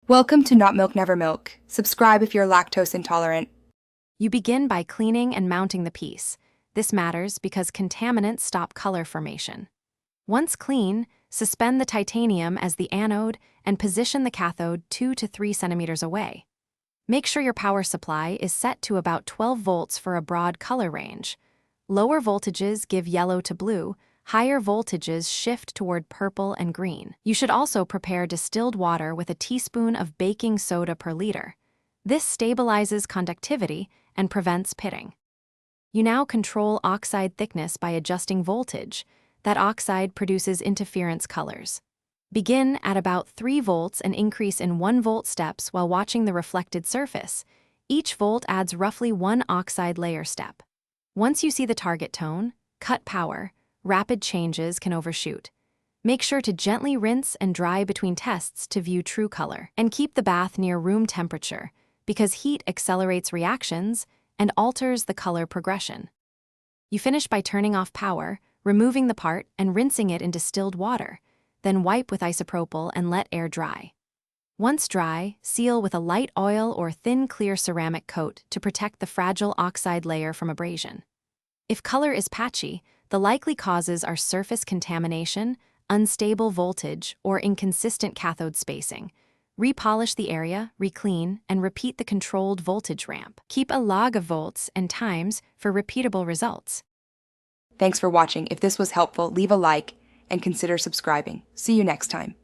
Welcome to Not Milk Never Milk. Subscribe if you're lactose intolerant. You begin by cleaning and mounting the piece. This matters because contaminants stop color formation. Once clean, suspend the titanium as the anode and position the cathode 2 to 3 centimeters away. Make sure your power supply is set to about 12 volts for a broad color range. Lower voltages give yellow to blue, higher voltages shift toward purple and green. You should also prepare distilled water with a teaspoon of baking soda per liter. This stabilizes conductivity and prevents pitting. You now control oxide thickness by adjusting voltage. That oxide produces interference colors. Begin at about 3 volts and increase in 1 volt steps while watching the reflected surface. Each volt adds roughly 1 oxide layer step. Once you see the target tone, cut power. Rapid changes can overshoot. Make sure to gently rinse and dry between tests to view true color. And keep the bath near room temperature, because heat accelerates reactions and alters the color progression. You finish by turning off power, removing the part, and rinsing it in distilled water. Then wipe with isopropyl and let air dry. Once dry, seal with a light oil or thin clear ceramic coat to protect the fragile oxide layer from abrasion. If color is patchy, the likely causes are surface contamination, unstable voltage, or inconsistent cathode spacing. Repolish the area, reclean, and repeat the controlled voltage ramp. Keep a log of volts and times for repeatable results. Thanks for watching. If this was helpful, leave a like and consider subscribing. See you next time.